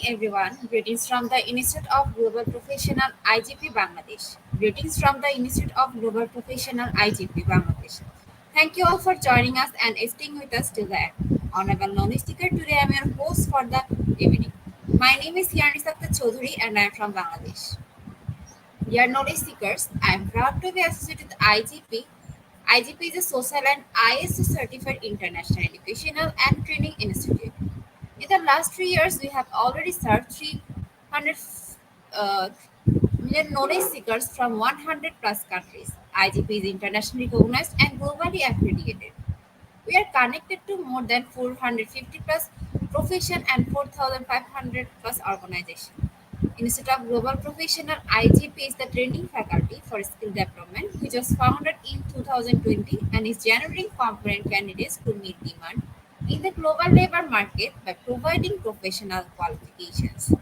everyone. Greetings from the Institute of Global Professional IGP Bangladesh. Greetings from the Institute of Global Professional IGP Bangladesh. Thank you all for joining us and staying with us till the end. Honorable knowledge seeker, today I am your host for the evening. My name is Yani Sakta Chaudhary and I am from Bangladesh. Dear knowledge seekers, I am proud to be associated with IGP. IGP is a social and ISO certified international educational and training institute. In the last 3 years, we have already served 300 uh, million knowledge seekers from 100 plus countries. IGP is internationally recognized and globally accredited. We are connected to more than 450 plus profession and 4,500 plus organizations. Institute of Global Professional IGP is the training faculty for skill development, which was founded in 2020 and is generating competent candidates to meet demand in the global labor market by providing professional qualifications.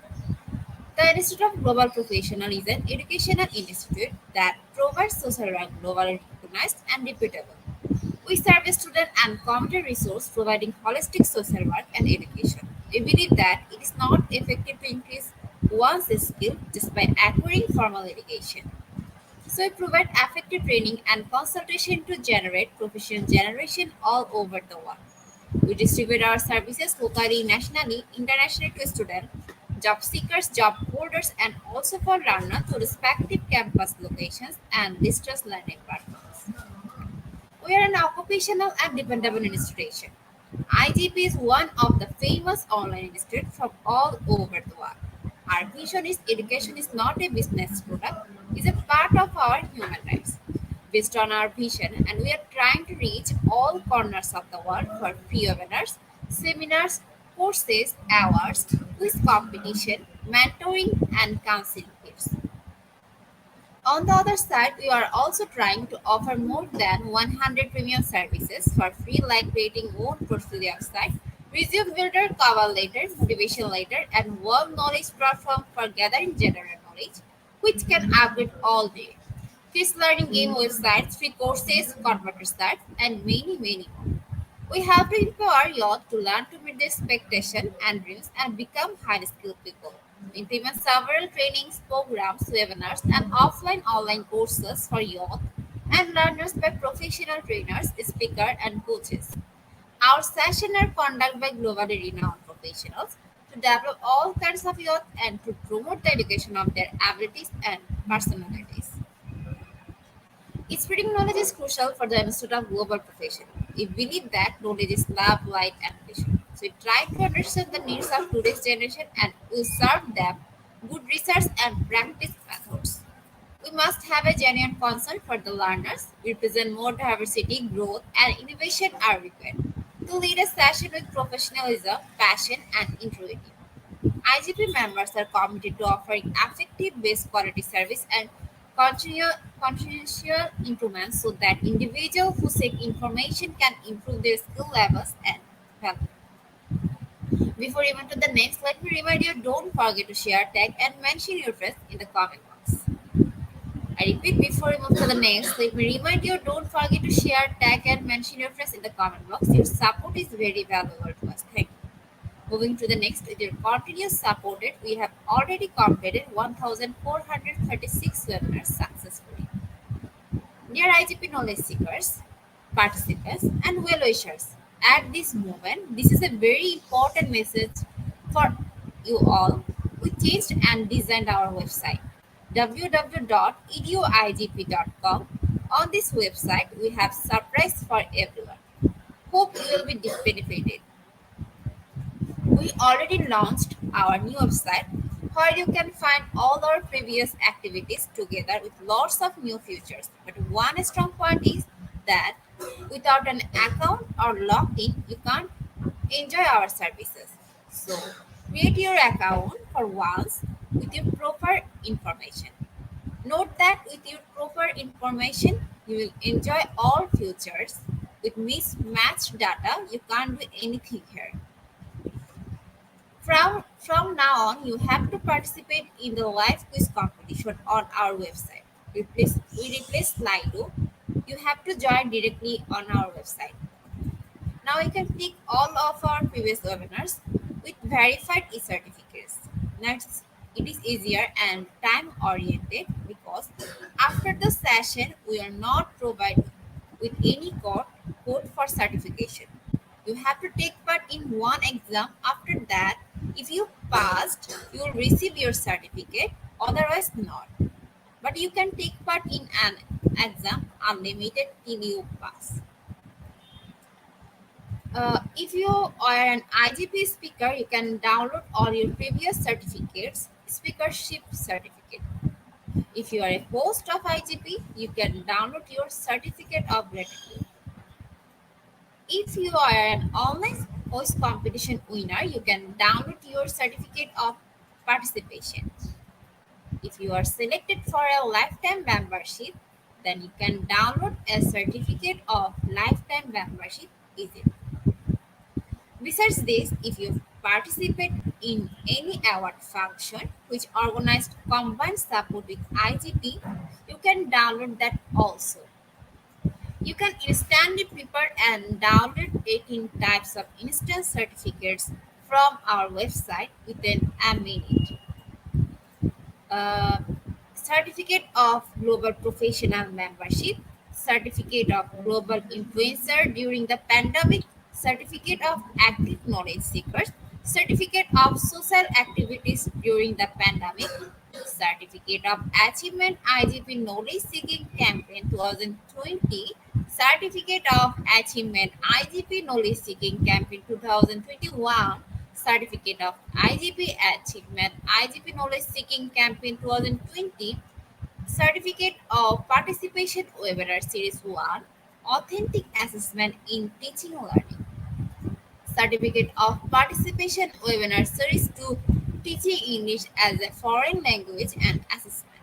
The Institute of Global Professional is an educational institute that provides social work globally recognized and reputable. We serve a student and community resource providing holistic social work and education. We believe that it is not effective to increase one's skill just by acquiring formal education. So we provide effective training and consultation to generate professional generation all over the world. We distribute our services locally, nationally, internationally to students, job seekers, job holders, and also for learners to respective campus locations and distance learning platforms. We are an occupational and dependable institution. IGP is one of the famous online institutes from all over the world. Our vision is education is not a business product, it's a part of our human lives. Based on our vision, and we are trying to reach all corners of the world for free webinars, seminars, courses, awards, quiz competition, mentoring, and counseling tips. On the other side, we are also trying to offer more than 100 premium services for free, like creating own portfolio website, resume builder, cover letter, motivation letter, and world knowledge platform for gathering general knowledge, which can upgrade all day. Quiz learning game websites, free courses, converter sites, and many, many more. We have to empower youth to learn to meet their expectations and dreams and become highly skilled people. We implement several trainings, programs, webinars, and offline online courses for youth and learners by professional trainers, speakers, and coaches. Our sessions are conducted by globally renowned professionals to develop all kinds of youth and to promote the education of their abilities and personalities. Spreading knowledge is crucial for the Institute of Global Profession. We believe that knowledge is love, light, and vision. So we try to understand the needs of today's generation and we serve them good research and practice methods. We must have a genuine concern for the learners. We present more diversity, growth, and innovation are required to lead a session with professionalism, passion, and integrity. IGP members are committed to offering effective base quality service and continuous improvements so that individuals who seek information can improve their skill levels and health. Before we move to the next, let me remind you don't forget to share, tag, and mention your friends in the comment box. I repeat, before we move to the next, let me remind you don't forget to share, tag, and mention your friends in the comment box. Your support is very valuable to us. Thank you. Moving to the next, with your continuous support, we have already completed 1,436 webinars successfully. Dear IGP knowledge seekers, participants, and well wishers, at this moment, this is a very important message for you all. We changed and designed our website www.eduigp.com. On this website, we have surprise for everyone. Hope you will be benefited. We already launched our new website where you can find all our previous activities together with lots of new features. But one strong point is that without an account or logged in, you can't enjoy our services. So create your account for once with your proper information. Note that with your proper information, you will enjoy all features. With mismatched data, you can't do anything here. From now on, you have to participate in the live quiz competition on our website. We replace Slido. You have to join directly on our website. Now you can click all of our previous webinars with verified e-certificates. Next, it is easier and time oriented because after the session, we are not provided with any code for certification. You have to take part in one exam. After that, if you passed, you will receive your certificate, otherwise, not. But you can take part in an exam unlimited till you pass. If you are an IGP speaker, you can download all your previous certificates, speakership certificate. If you are a host of IGP, you can download your certificate of gratitude. If you are an online host competition winner, you can download your certificate of participation. If you are selected for a lifetime membership, then you can download a certificate of lifetime membership easily. Besides this, if you participate in any award function which organized combined support with IGP, you can download that also. You can instantly prepare and download 18 types of instant certificates from our website within a minute. uh, Certificate of Global Professional Membership, Certificate of Global Influencer during the pandemic, Certificate of Active Knowledge Seekers, Certificate of Social Activities during the pandemic, Certificate of Achievement IGP Knowledge Seeking Campaign 2020, Certificate of Achievement IGP Knowledge Seeking Campaign 2021, Certificate of IGP Achievement IGP Knowledge Seeking Campaign 2020, Certificate of Participation Webinar Series 1, Authentic Assessment in Teaching Learning, Certificate of Participation Webinar Series 2, Teaching English as a Foreign Language and Assessment.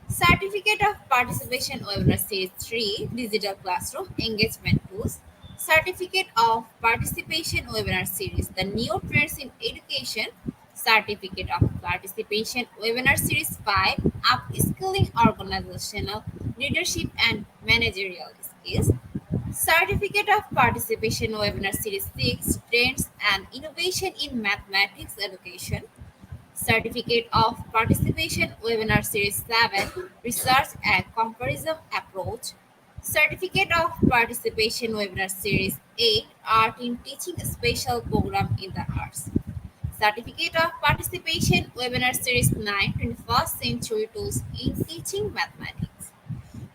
Certificate of Participation Webinar Series 3, Digital Classroom Engagement Tools. Certificate of Participation Webinar Series, The New Trends in Education. Certificate of Participation Webinar Series 5, Upskilling Organizational Leadership and Managerial Skills. Certificate of Participation Webinar Series 6, Trends and Innovation in Mathematics Education. Certificate of Participation Webinar Series 7, Research and Comparison Approach. Certificate of Participation Webinar Series 8, Art in Teaching Special Program in the Arts. Certificate of Participation Webinar Series 9, 21st Century Tools in Teaching Mathematics.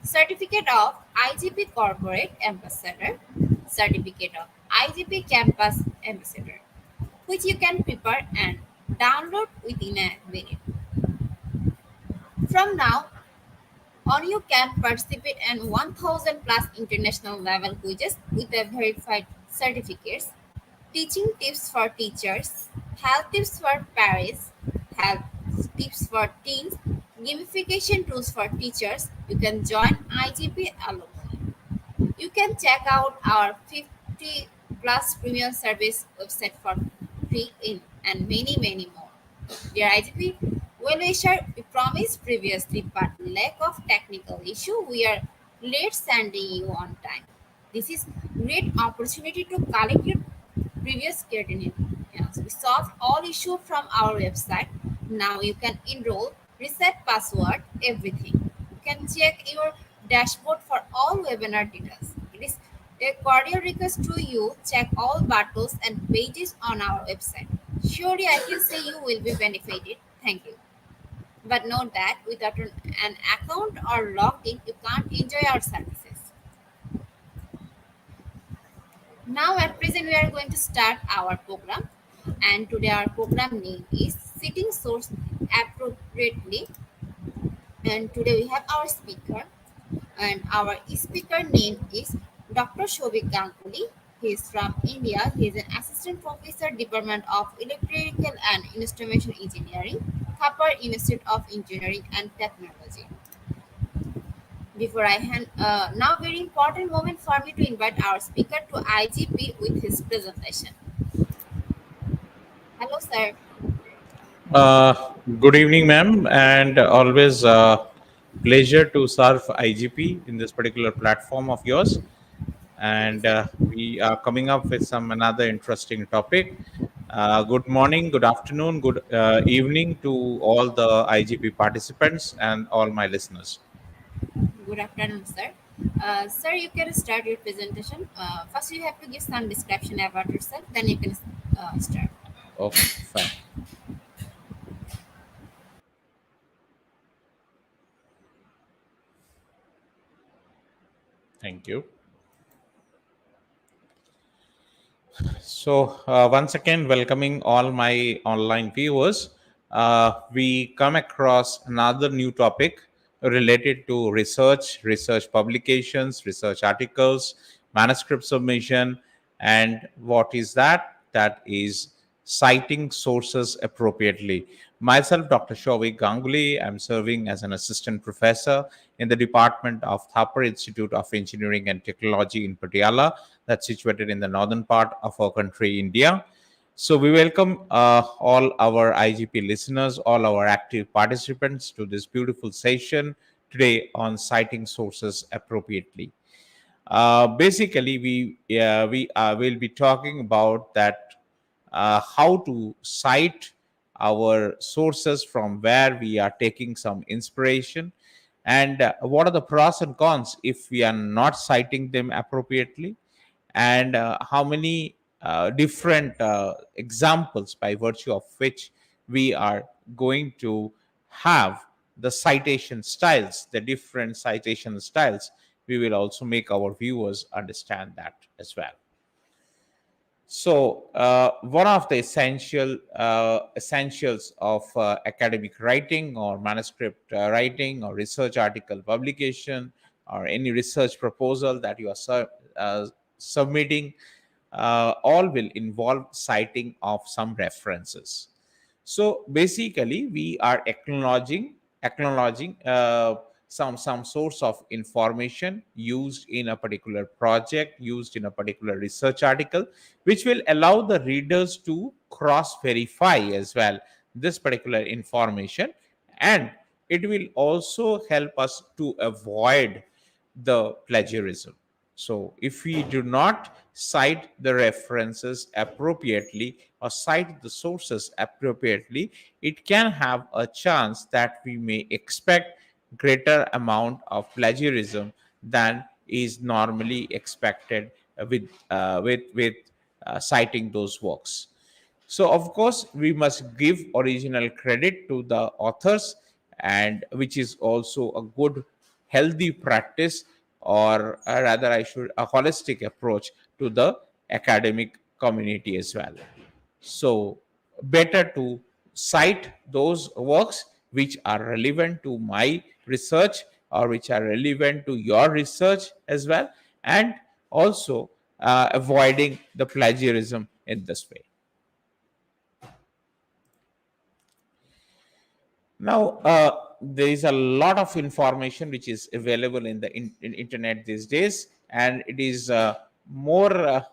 Certificate of IGP Corporate Ambassador. Certificate of IGP Campus Ambassador, which you can prepare and download within a minute. From now on, you can participate in 1000 plus international level quizzes with a verified certificates, teaching tips for teachers, health tips for parents, health tips for teens, gamification tools for teachers. You can join IGP alumni. You can check out our 50 plus premium service website for free in and many more. Dear IGP, well wisher, we promised previously, but lack of technical issue, we are late sending you on time. This is great opportunity to collect your previous creatinine. Yes, we solved all issue from our website. Now you can enroll, reset password, everything. You can check your dashboard for all webinar details. It is a cordial request to you. Check all buttons and pages on our website. Surely I can say you will be benefited. Thank you. But note that without an account or logged in, you can't enjoy our services. Now at present we are going to start our program, and today our program name is Citing Source Appropriately, and today we have our speaker, and our speaker name is Dr. Shobik Ganguly. He is from India. He is an assistant professor, Department of Electrical and Instrumentation Engineering, Thapar Institute of Engineering and Technology. Before I hand, now very important moment for me to invite our speaker to IGP with his presentation. Hello, sir. Uh, Good evening, ma'am, and always pleasure to serve IGP in this particular platform of yours. Thank you, And sir. we are coming up with some another interesting topic. Good morning, good afternoon, good evening to all the IGP participants and all my listeners. Good afternoon, sir. Sir, you can start your presentation. First, you have to give some description about yourself, then you can start. Okay, fine. Thank you. Once again, welcoming all my online viewers. We come across another new topic related to research publications, research articles, manuscript submission, and what is that? That is citing sources appropriately. Myself, Dr. Shovik Ganguly, I'm serving as an assistant professor in the Department of Thapar Institute of Engineering and Technology in Patiala, that's situated in the northern part of our country, India. So we welcome all our IGP listeners, all our active participants to this beautiful session today on citing sources appropriately. Basically, we will be talking about that how to cite our sources from where we are taking some inspiration, and what are the pros and cons if we are not citing them appropriately, and how many different examples by virtue of which we are going to have the citation styles, the different citation styles. We will also make our viewers understand that as well. One of the essentials of academic writing or manuscript writing or research article publication or any research proposal that you are submitting, all will involve citing of some references. So basically, we are acknowledging some source of information used in a particular project, used in a particular research article, which will allow the readers to cross verify as well this particular information, and it will also help us to avoid the plagiarism. So, if we do not cite the references appropriately or cite the sources appropriately, it can have a chance that we may expect greater amount of plagiarism than is normally expected with citing those works. So, of course, we must give original credit to the authors, and which is also a good, healthy practice, or rather, I should a holistic approach to the academic community as well. So, better to cite those works which are relevant to my research or which are relevant to your research as well, and also avoiding the plagiarism in this way. Now, there is a lot of information which is available in the internet these days, and it is more.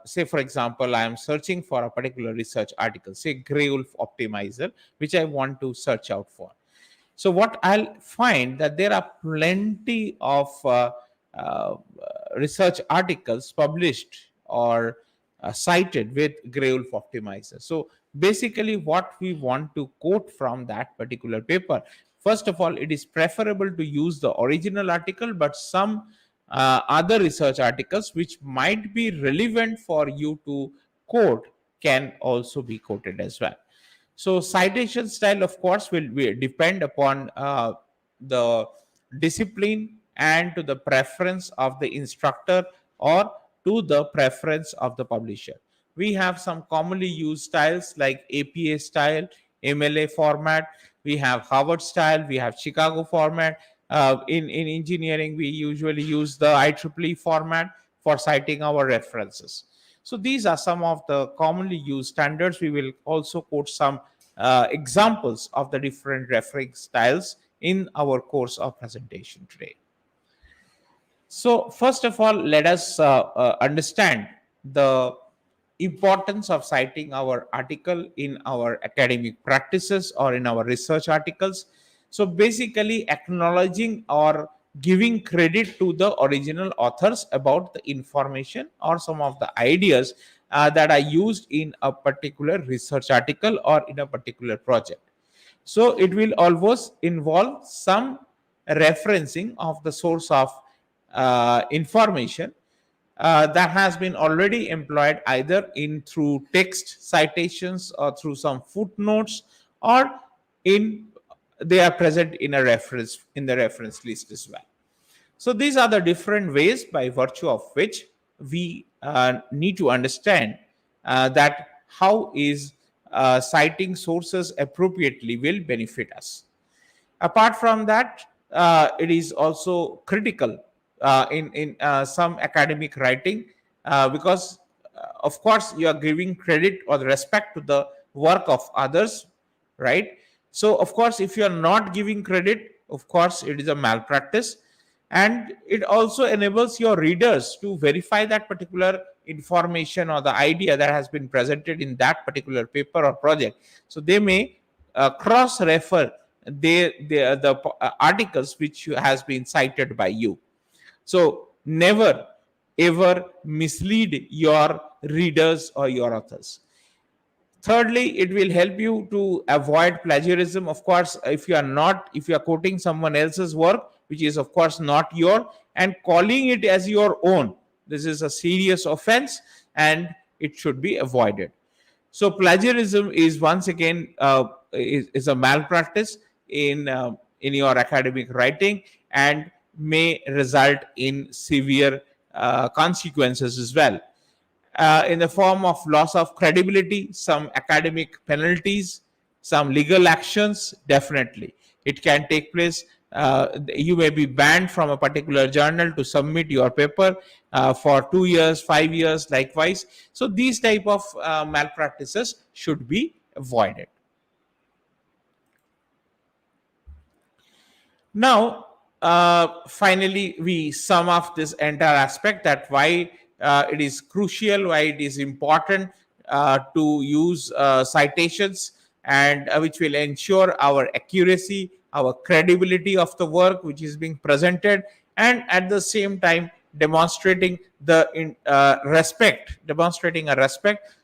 Say, for example, I am searching for a particular research article, say Grey Wolf Optimizer, which I want to search out for. So what I'll find that there are plenty of uh, research articles published or cited with Grey Wolf Optimizer. So basically, what we want to quote from that particular paper, first of all, it is preferable to use the original article, but some other research articles which might be relevant for you to quote can also be quoted as well. So citation style, of course, will depend upon the discipline and to the preference of the instructor or to the preference of the publisher. We have some commonly used styles like APA style, MLA format. We have Harvard style. We have Chicago format. In engineering, we usually use the IEEE format for citing our references. So these are some of the commonly used standards. We will also quote some examples of the different referring styles in our course of presentation today. So, first of all, let us understand the importance of citing our article in our academic practices or in our research articles. So, basically, acknowledging or giving credit to the original authors about the information or some of the ideas that are used in a particular research article or in a particular project. So it will always involve some referencing of the source of information that has been already employed either in through text citations or through some footnotes, or in they are present in a reference in the reference list as well. So these are the different ways by virtue of which we need to understand that how is citing sources appropriately will benefit us. Apart from that, it is also critical in some academic writing, because of course you are giving credit or respect to the work of others, right? So of course if you are not giving credit, of course it is a malpractice, and it also enables your readers to verify that particular information or the idea that has been presented in that particular paper or project. So they may cross refer the articles which has been cited by you. So never ever mislead your readers or your authors. Thirdly, it will help you to avoid plagiarism. Of course, if you are quoting someone else's work which is of course not your, and calling it as your own, this is a serious offense and it should be avoided. So plagiarism is once again is a malpractice in your academic writing, and may result in severe consequences as well, in the form of loss of credibility, some academic penalties, some legal actions. Definitely, it can take place. You may be banned from a particular journal to submit your paper for 2 years, 5 years, likewise. So these type of malpractices should be avoided. Now, finally, we sum up this entire aspect, that why it is crucial, why it is important to use citations, and which will ensure our accuracy, our credibility of the work which is being presented, and at the same time demonstrating demonstrating a respect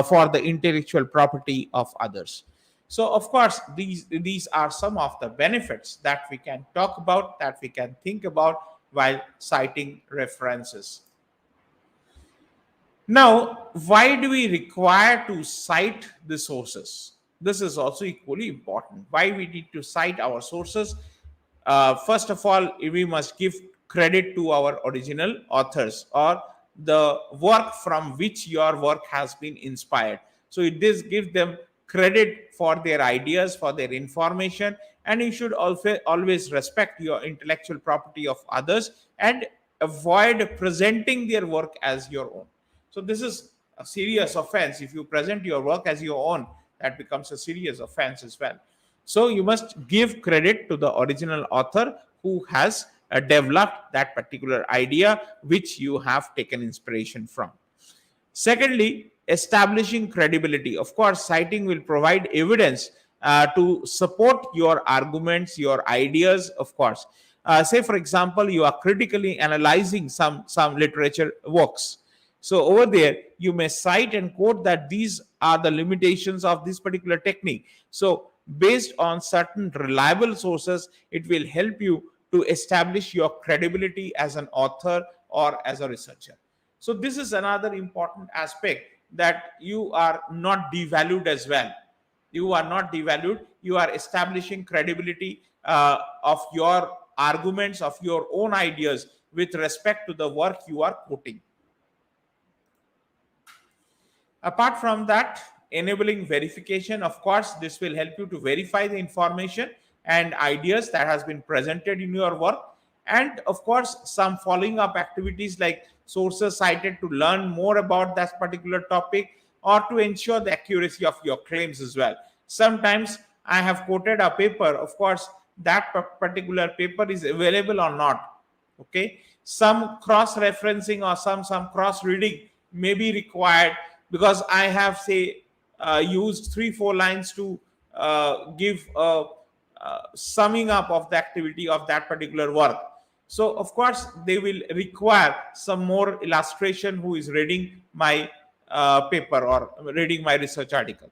for the intellectual property of others. So of course these are some of the benefits that we can talk about, that we can think about while citing references. Now, why do we require to cite the sources? This is also equally important. Why we need to cite our sources? First of all, we must give credit to our original authors or the work from which your work has been inspired. So it does give them credit for their ideas, for their information, and you should also always respect your intellectual property of others and avoid presenting their work as your own. So this is a serious offense. If you present your work as your own, that becomes a serious offense as well. So you must give credit to the original author who has developed that particular idea which you have taken inspiration from. Secondly, establishing credibility. Of course, citing will provide evidence to support your arguments, your ideas. Of course, say for example, you are critically analyzing some literature works. So over there, you may cite and quote that these are the limitations of this particular technique. So based on certain reliable sources, it will help you to establish your credibility as an author or as a researcher. So this is another important aspect, that you are not devalued as well. You are not devalued. You are establishing credibility of your arguments, of your own ideas with respect to the work you are quoting. Apart from that, enabling verification, of course, this will help you to verify the information and ideas that has been presented in your work. And of course, some following up activities like sources cited to learn more about that particular topic, or to ensure the accuracy of your claims as well. Sometimes I have quoted a paper, of course, that particular paper is available or not. Okay, some cross referencing or some cross reading may be required, because I have say used 3-4 lines to give a summing up of the activity of that particular work. So of course they will require some more illustration who is reading my paper or reading my research article.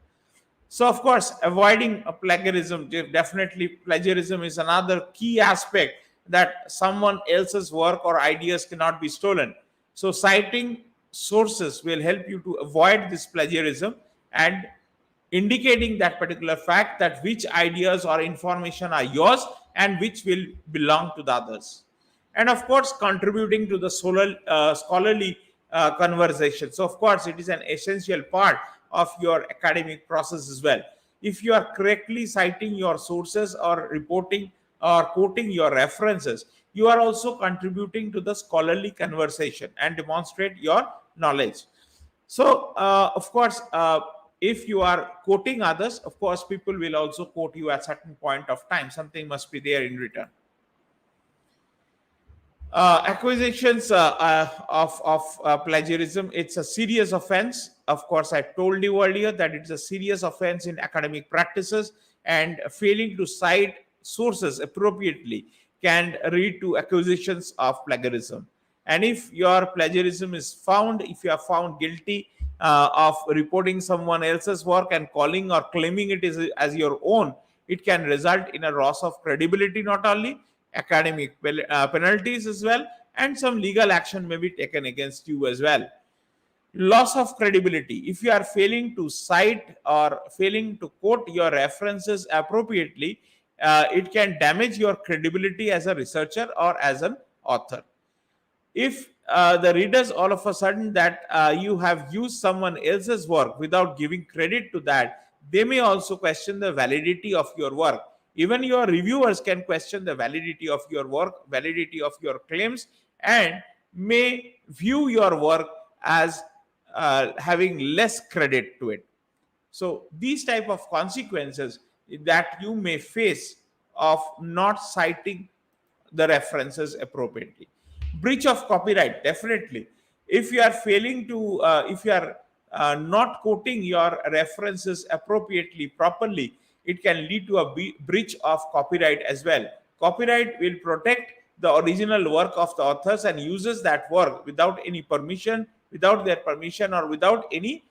So, of course, avoiding a plagiarism, definitely plagiarism is another key aspect, that someone else's work or ideas cannot be stolen. So, citing sources will help you to avoid this plagiarism, and indicating that particular fact, that which ideas or information are yours and which will belong to the others. And of course, contributing to the scholarly conversation. So of course, it is an essential part of your academic process as well. If you are correctly citing your sources or reporting or quoting your references, you are also contributing to the scholarly conversation and demonstrate your knowledge. So of course, if you are quoting others, of course people will also quote you at certain point of time. Something must be there in return. Accusations of plagiarism, it's a serious offense. Of course, I told you earlier that it's a serious offense in academic practices, and failing to cite sources appropriately can lead to accusations of plagiarism. And if your plagiarism is found, if you are found guilty of reporting someone else's work and calling or claiming it as your own, it can result in a loss of credibility, not only academic penalties as well, and some legal action may be taken against you as well. Loss of credibility, if you are failing to cite or failing to quote your references appropriately, it can damage your credibility as a researcher or as an author. If the readers all of a sudden that you have used someone else's work without giving credit to that, they may also question the validity of your work. Even your reviewers can question the validity of your work, validity of your claims, and may view your work as having less credit to it. So these type of consequences that you may face of not citing the references appropriately. Breach of copyright, definitely. If you are failing to, if you are not quoting your references appropriately, properly, it can lead to a breach of copyright as well. Copyright will protect the original work of the authors and uses that work without any permission, without their permission, or without any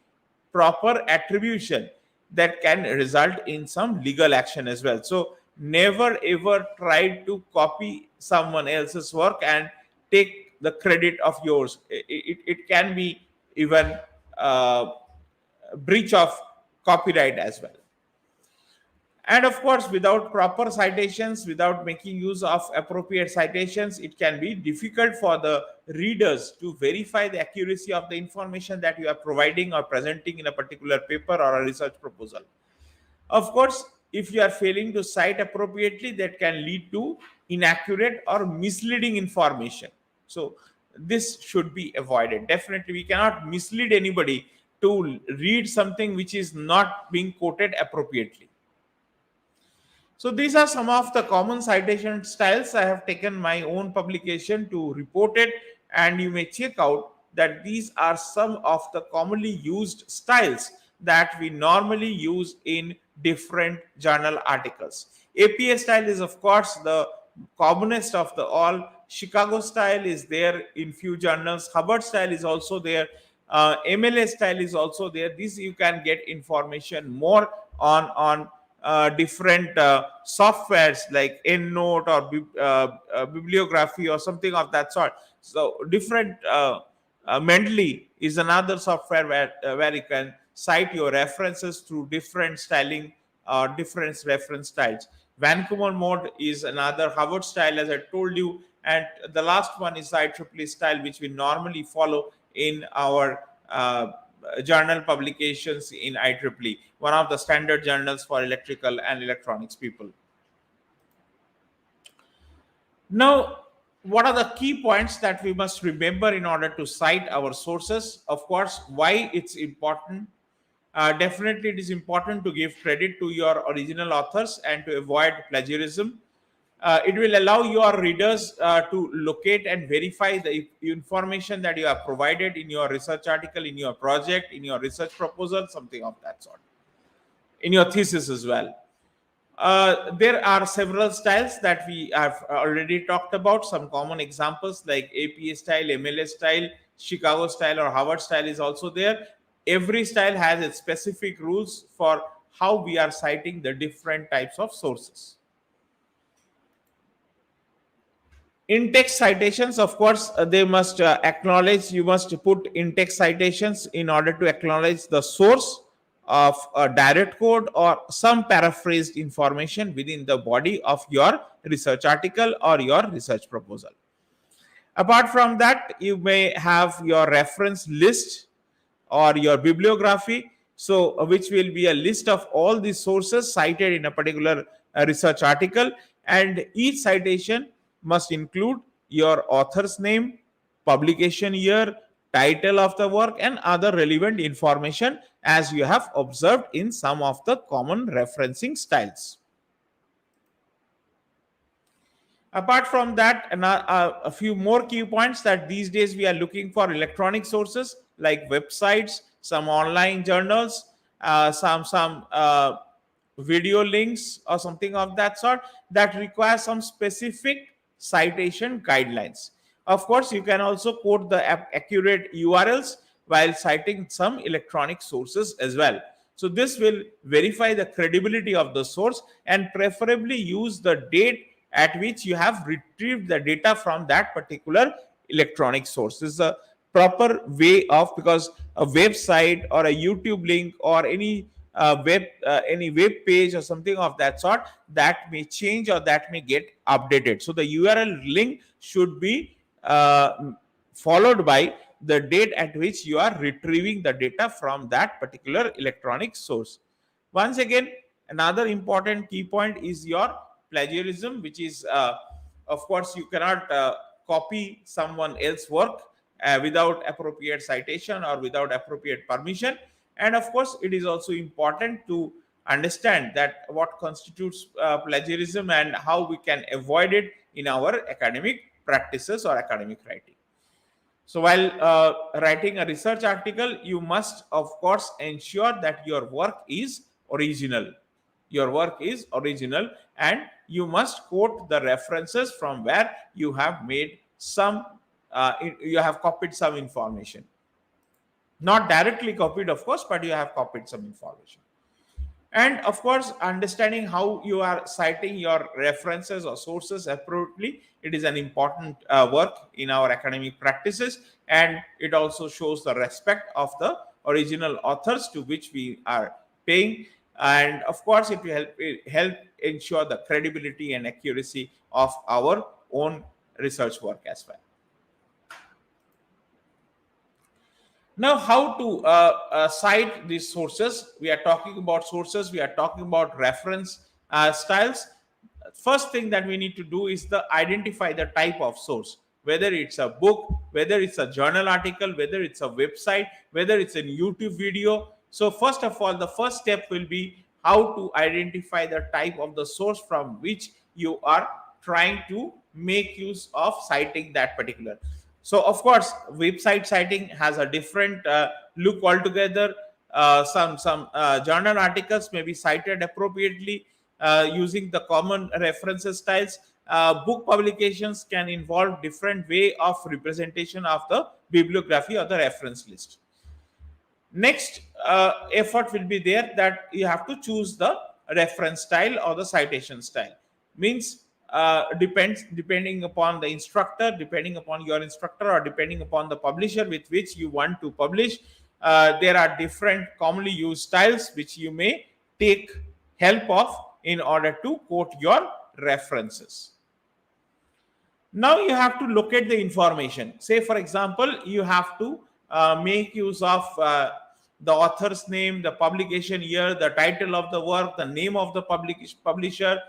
proper attribution, that can result in some legal action as well. So never ever try to copy someone else's work and take the credit of yours. It can be even breach of copyright as well. And of course, without proper citations, without making use of appropriate citations, it can be difficult for the readers to verify the accuracy of the information that you are providing or presenting in a particular paper or a research proposal. Of course, if you are failing to cite appropriately, that can lead to inaccurate or misleading information. So this should be avoided. Definitely, we cannot mislead anybody to read something which is not being quoted appropriately. So these are some of the common citation styles. I have taken my own publication to report it, and you may check out that these are some of the commonly used styles that we normally use in different journal articles. APA style is of course the commonest of the all. Chicago style is there in few journals. Hubbard style is also there. MLA style is also there. This you can get information more on different softwares like EndNote or bibliography or something of that sort. So different Mendeley is another software where you can cite your references through different styling or different reference styles. Vancouver mode is another. Harvard style, as I told you, and the last one is IEEE style, which we normally follow in our journal publications in IEEE, one of the standard journals for electrical and electronics people. Now, what are the key points that we must remember in order to cite our sources? Of course, why it's important. Definitely, it is important to give credit to your original authors and to avoid plagiarism. It will allow your readers to locate and verify the information that you have provided in your research article, in your project, in your research proposal, something of that sort, in your thesis as well. There are several styles that we have already talked about. Some common examples like APA style, MLA style, Chicago style, or Harvard style is also there. every style has its specific rules for how we are citing the different types of sources. In text citations, of course, they must acknowledge, you must put in text citations in order to acknowledge the source of a direct code or some paraphrased information within the body of your research article or your research proposal. Apart from that, you may have your reference list or your bibliography, so which will be a list of all the sources cited in a particular research article, and each citation must include your author's name, publication year, title of the work, and other relevant information as you have observed in some of the common referencing styles. Apart from that, a few more key points that these days we are looking for electronic sources like websites, some online journals, some video links or something of that sort that require some specific citation guidelines. Of course, you can also quote the accurate URLs while citing some electronic sources as well. So this will verify the credibility of the source and preferably use the date at which you have retrieved the data from that particular electronic source. This is a proper way of, because a website or a YouTube link or any web page or something of that sort, that may change or that may get updated. So the URL link should be followed by the date at which you are retrieving the data from that particular electronic source. Once again, another important key point is your plagiarism, which is, of course, you cannot copy someone else's work without appropriate citation or without appropriate permission. And of course, it is also important to understand that what constitutes plagiarism and how we can avoid it in our academic practices or academic writing. So while writing a research article, you must, of course, ensure that your work is original. Your work is original, and you must quote the references from where you have made some, you have copied some information. Not directly copied, of course, but you have copied some information. And of course, understanding how you are citing your references or sources appropriately, it is an important work in our academic practices, and it also shows the respect of the original authors to which we are paying. And of course, it will help ensure the credibility and accuracy of our own research work as well. Now, how to cite these sources? We are talking about sources, we are talking about reference styles. First thing that we need to do is the identify the type of source, whether it's a book, whether it's a journal article, whether it's a website, whether it's a YouTube video. So first of all, the first step will be how to identify the type of the source from which you are trying to make use of citing that particular. So of course, website citing has a different look altogether. Some journal articles may be cited appropriately using the common references styles. Book publications can involve different way of representation of the bibliography or the reference list. Next effort will be there that you have to choose the reference style or the citation style. Means depending upon the instructor, depending upon your instructor, or depending upon the publisher with which you want to publish, there are different commonly used styles which you may take help of in order to quote your references. Now you have to locate the information. Say for example, you have to make use of the author's name, the publication year, the title of the work, the name of the publisher.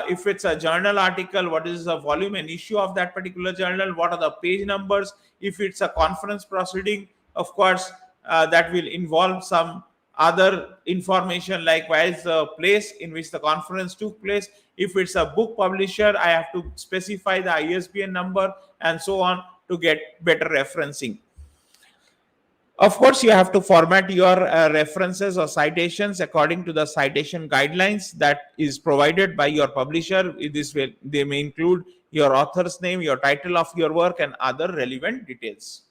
If it's a journal article, what is the volume and issue of that particular journal, what are the page numbers. If it's a conference proceeding, of course, that will involve some other information like where is the place in which the conference took place. If it's a book publisher, I have to specify the ISBN number and so on to get better referencing. Of course, you have to format your references or citations according to the citation guidelines that is provided by your publisher. This will, they may include your author's name, your title of your work, and other relevant details.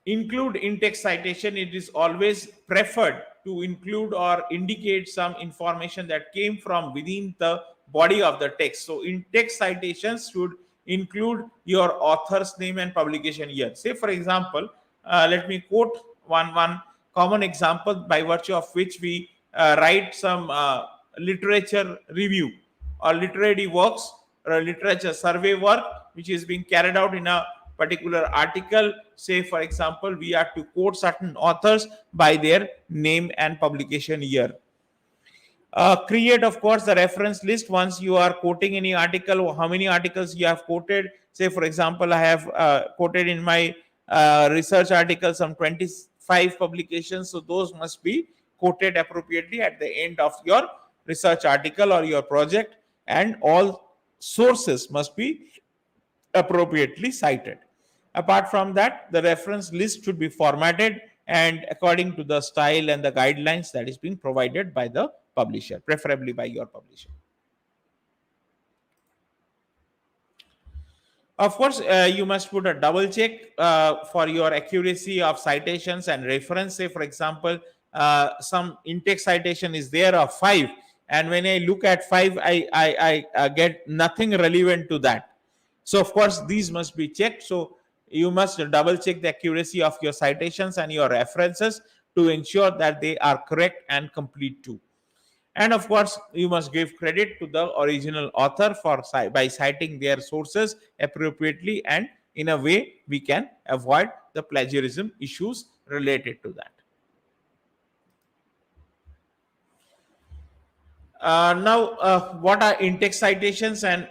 include in-text citation, it is always preferred to include or indicate some information that came from within the body of the text. So in-text citations should include your author's name and publication year. Say, for example, let me quote one common example by virtue of which we write some literature review or literary works or a literature survey work which is being carried out in a particular article. Say, for example, we are to quote certain authors by their name and publication year. Create, of course, the reference list once you are quoting any article, how many articles you have quoted. Say, for example, I have quoted in my research article some 25 publications, so those must be quoted appropriately at the end of your research article or your project, and all sources must be appropriately cited. Apart from that, the reference list should be formatted and according to the style and the guidelines that is being provided by the publisher, preferably by your publisher. Of course, you must put a double check for your accuracy of citations and reference. Say, for example, some in-text citation is there of 5, and when I look at 5, I get nothing relevant to that. So, of course, these must be checked. So, you must double check the accuracy of your citations and your references to ensure that they are correct and complete too. And of course, you must give credit to the original author for by citing their sources appropriately, and in a way we can avoid the plagiarism issues related to that. What are in-text citations, and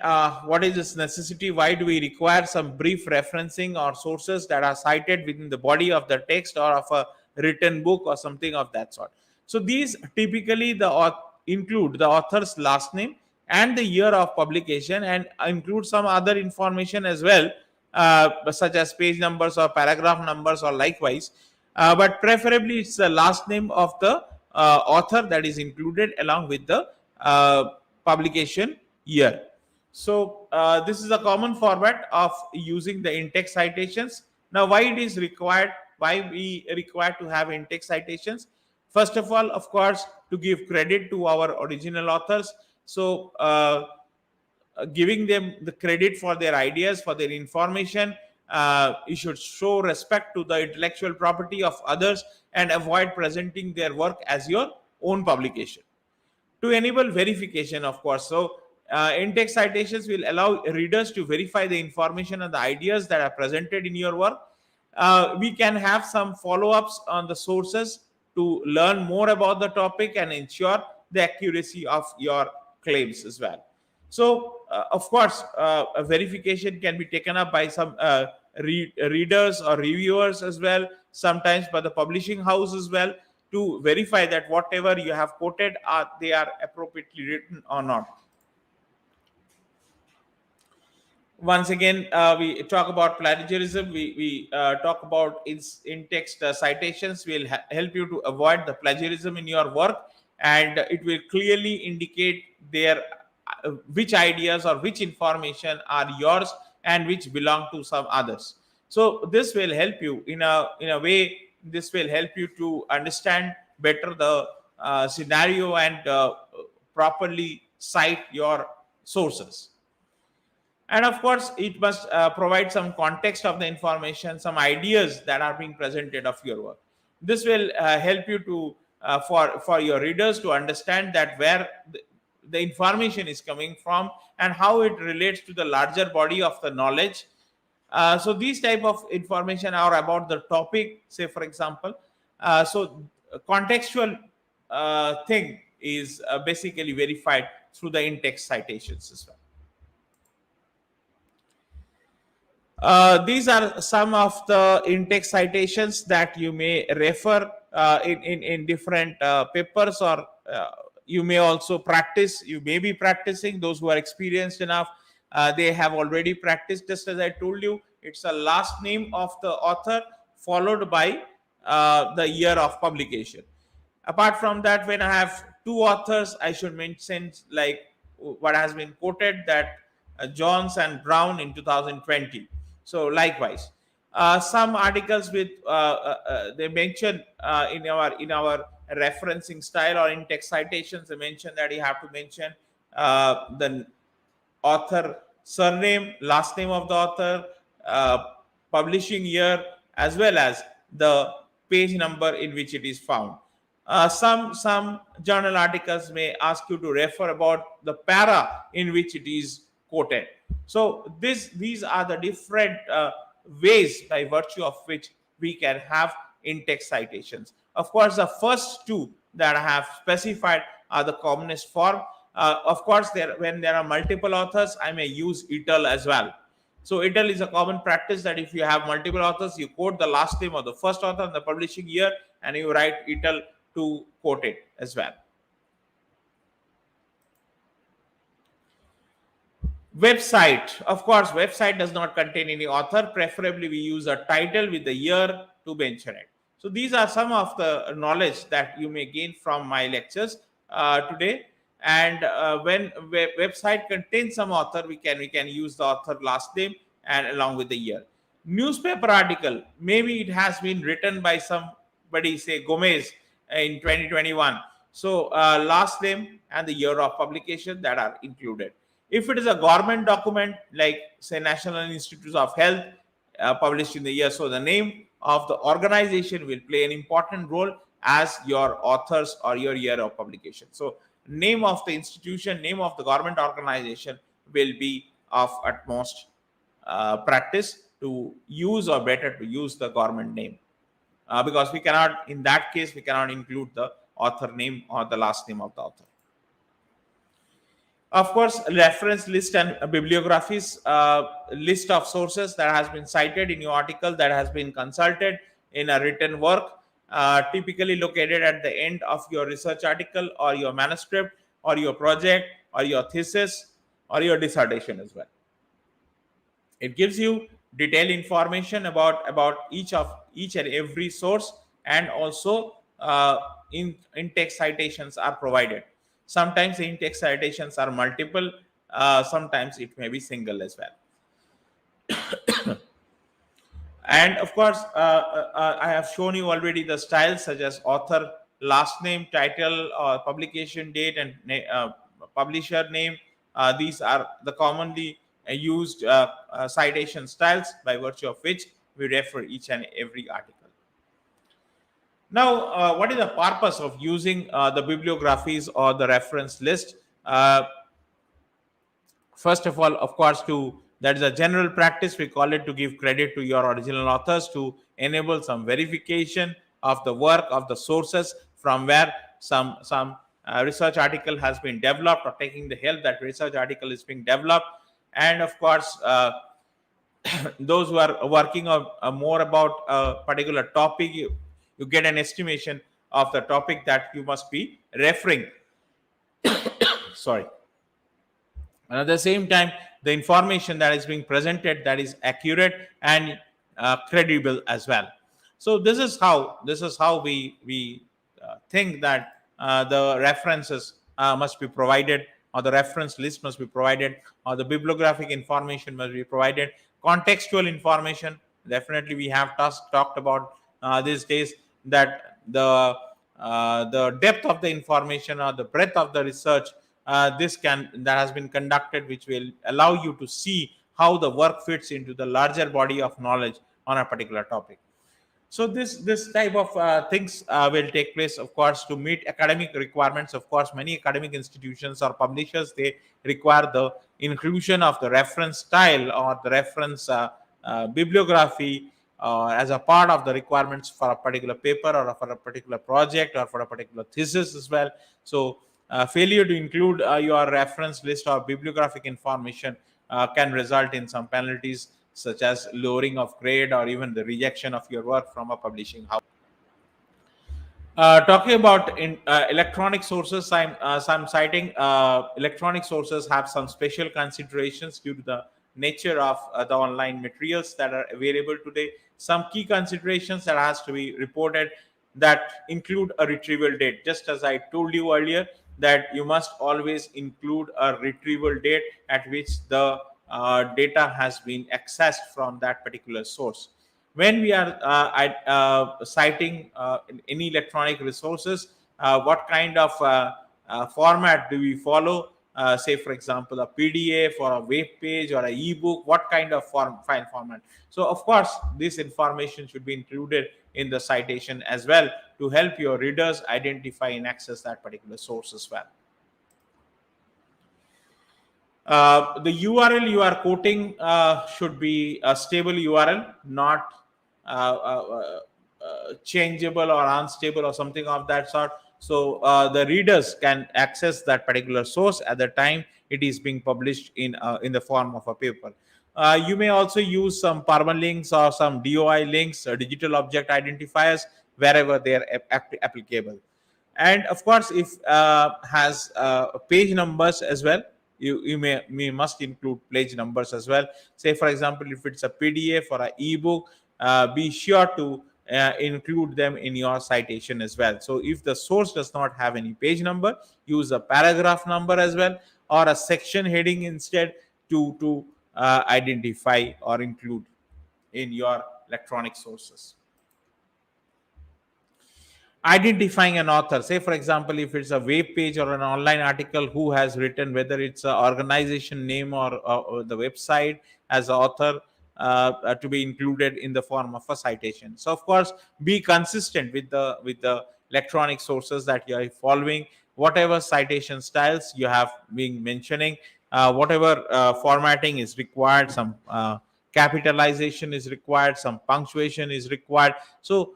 what is this necessity? Why do we require some brief referencing or sources that are cited within the body of the text or of a written book or something of that sort? So these typically include the author's last name and the year of publication, and include some other information as well, such as page numbers or paragraph numbers or likewise. But preferably it's the last name of the author that is included along with the publication year. So this is a common format of using the in-text citations. Now, why it is required? Why we require to have in-text citations? First of all, of course, to give credit to our original authors. So giving them the credit for their ideas, for their information. You should show respect to the intellectual property of others and avoid presenting their work as your own publication. To enable verification, of course, so in-text citations will allow readers to verify the information and the ideas that are presented in your work. We can have some follow-ups on the sources to learn more about the topic and ensure the accuracy of your claims as well. So, of course, a verification can be taken up by some readers or reviewers as well, sometimes by the publishing house as well, to verify that whatever you have quoted are they are appropriately written or not. Once again, we talk about plagiarism. We talk about in-text citations will help you to avoid the plagiarism in your work, and it will clearly indicate their which ideas or which information are yours and which belong to some others. So this will help you in a way. This will help you to understand better the scenario and properly cite your sources. And of course, it must provide some context of the information, some ideas that are being presented of your work. This will help you to for your readers to understand that where the information is coming from and how it relates to the larger body of the knowledge. So these type of information are about the topic. Say, for example, so contextual thing is basically verified through the in-text citations as well. These are some of the in-text citations that you may refer in different papers, or you may also practice. You may be practicing. Those who are experienced enough, they have already practiced. Just as I told you, it's a last name of the author followed by the year of publication. Apart from that, when I have two authors, I should mention like what has been quoted, that Jones and Brown in 2020. So likewise, Some articles with they mention in our referencing style or in text citations, they mention that you have to mention the author surname, last name of the author, uh, publishing year, as well as the page number in which it is found. Some journal articles may ask you to refer about the para in which it is quoted. So these are the different ways by virtue of which we can have in-text citations. Of course, the first two that I have specified are the commonest form. Of course, when there are multiple authors, I may use ETL as well. So ETL is a common practice that if you have multiple authors, you quote the last name of the first author and the publishing year, and you write ETL to quote it as well. Website, of course, website does not contain any author. Preferably, we use a title with the year to mention it. So these are some of the knowledge that you may gain from my lectures today. And when website contains some author, we can use the author last name and along with the year. Newspaper article, maybe it has been written by somebody, say Gomez, in 2021. So last name and the year of publication that are included. If it is a government document, like say National Institutes of Health, published in the year, so the name of the organization will play an important role as your authors or your year of publication. So name of the institution, name of the government organization will be of utmost practice to use, or better to use the government name, because we cannot, in that case, we cannot include the author name or the last name of the author. Of course, reference list and bibliographies, list of sources that has been cited in your article, that has been consulted in a written work, typically located at the end of your research article or your manuscript or your project or your thesis or your dissertation as well. It gives you detailed information about each and every source, and also in text citations are provided. Sometimes the in text citations are multiple, sometimes it may be single as well. And of course, I have shown you already the styles such as author last name, title, publication date, and publisher name. These are the commonly used citation styles by virtue of which we refer each and every article. Now, what is the purpose of using the bibliographies or the reference list? First of all, of course, to that is a general practice, we call it, to give credit to your original authors, to enable some verification of the work of the sources from where some research article has been developed, or taking the help that research article is being developed. And of course, those who are working on more about a particular topic, you get an estimation of the topic that you must be referring. Sorry. And at the same time, the information that is being presented, that is accurate and credible as well. So this is how we think that the references must be provided, or the reference list must be provided, or the bibliographic information must be provided. Contextual information, definitely we have talked about these days, that the depth of the information or the breadth of the research that has been conducted, which will allow you to see how the work fits into the larger body of knowledge on a particular topic. So this type of things will take place, of course, to meet academic requirements. Of course, many academic institutions or publishers, they require the inclusion of the reference style or the reference bibliography as a part of the requirements for a particular paper or for a particular project or for a particular thesis as well. So failure to include your reference list or bibliographic information can result in some penalties, such as lowering of grade or even the rejection of your work from a publishing house. Talking about in electronic sources, I'm citing electronic sources have some special considerations due to the nature of the online materials that are available today. Some key considerations that has to be reported, that include a retrieval date. Just as I told you earlier, that you must always include a retrieval date at which the data has been accessed from that particular source. when we are citing in any electronic resources, what kind of format do we follow? Say, for example, a PDF or a web page or a ebook, what kind of file format? So, of course, this information should be included in the citation as well to help your readers identify and access that particular source as well. The URL you are quoting should be a stable URL, not changeable or unstable or something of that sort. So the readers can access that particular source at the time it is being published in the form of a paper. You may also use some permalinks or some DOI links, digital object identifiers, wherever they are applicable. And of course, if has page numbers as well, you must include page numbers as well. Say, for example, if it's a PDF or a ebook, be sure to include them in your citation as well. So if the source does not have any page number, use a paragraph number as well, or a section heading instead, to identify or include in your electronic sources. Identifying an author, say for example, if it's a web page or an online article, who has written, whether it's an organization name or the website as author, to be included in the form of a citation. So of course, be consistent with the electronic sources that you are following, whatever citation styles you have been mentioning, whatever formatting is required, some capitalization is required, some punctuation is required. So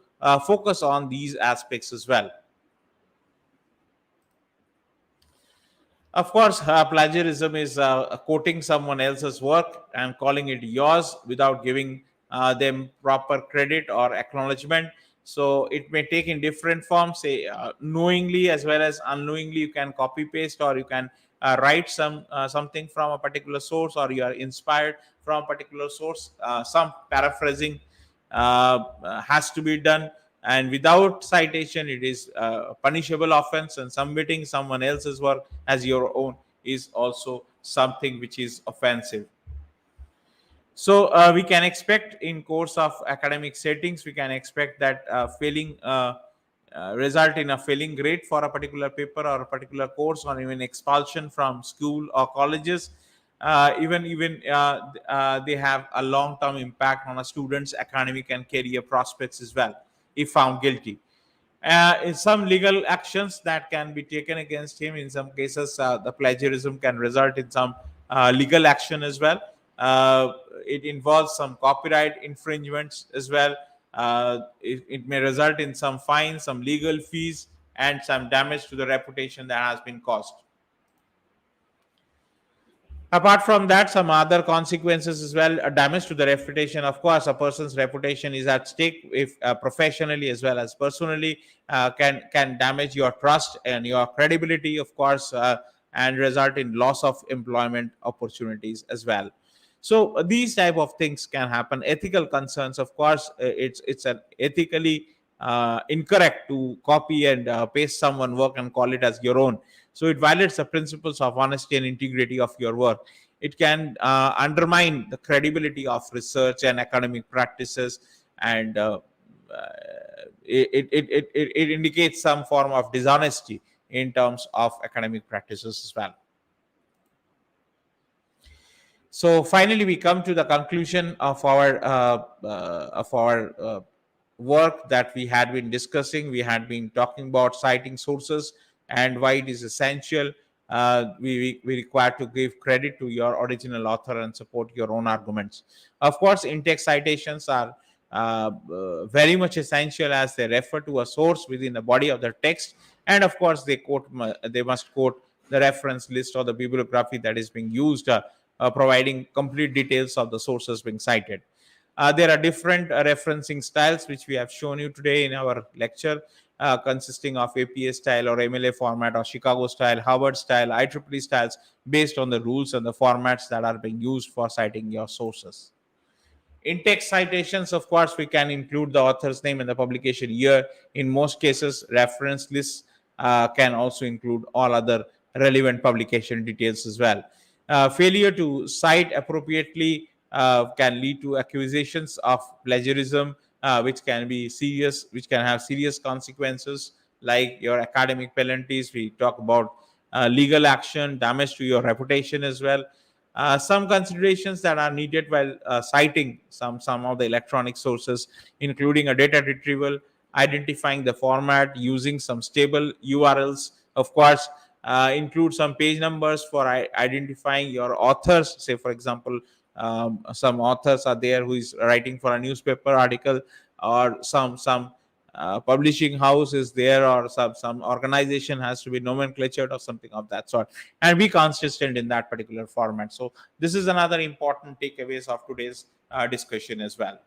focus on these aspects as well. Of course, plagiarism is quoting someone else's work and calling it yours without giving them proper credit or acknowledgement. So it may take in different forms, say knowingly as well as unknowingly. You can copy paste, or you can write something from a particular source, or you are inspired from a particular source. Some paraphrasing has to be done, and without citation it is a punishable offense, and submitting someone else's work as your own is also something which is offensive. So we can expect, in course of academic settings, we can expect that failing result in a failing grade for a particular paper or a particular course, or even expulsion from school or colleges. Even they have a long term impact on a student's academic and career prospects as well, if found guilty. In some legal actions that can be taken against him. In some cases, the plagiarism can result in some legal action as well. It involves some copyright infringements as well. It may result in some fines, some legal fees, and some damage to the reputation that has been caused. Apart from that, some other consequences as well, damage to the reputation. Of course, a person's reputation is at stake if professionally as well as personally, can damage your trust and your credibility, of course, and result in loss of employment opportunities as well. So these type of things can happen. Ethical concerns, of course, it's an ethically incorrect to copy and paste someone work and call it as your own. So it violates the principles of honesty and integrity of your work. It can undermine the credibility of research and academic practices, and it indicates some form of dishonesty in terms of academic practices as well. So finally, we come to the conclusion of our work that we had been discussing. We had been talking about citing sources and why it is essential. We require to give credit to your original author and support your own arguments. Of course, in-text citations are very much essential, as they refer to a source within the body of the text, and of course they must quote the reference list or the bibliography that is being used, providing complete details of the sources being cited. There are different referencing styles which we have shown you today in our lecture, consisting of APA style or MLA format, or Chicago style, Harvard style, IEEE styles, based on the rules and the formats that are being used for citing your sources. In text citations, of course, we can include the author's name and the publication year. In most cases, reference lists can also include all other relevant publication details as well. Failure to cite appropriately can lead to accusations of plagiarism, which can be serious, which can have serious consequences, like your academic penalties. We talk about legal action, damage to your reputation as well. Some considerations that are needed while citing some of the electronic sources, including a data retrieval, identifying the format, using some stable URLs, of course, include some page numbers for identifying your authors. Say, for example, some authors are there who is writing for a newspaper article, or some publishing house is there, or some organization has to be nomenclatured or something of that sort, and be consistent in that particular format. So this is another important takeaways of today's discussion as well.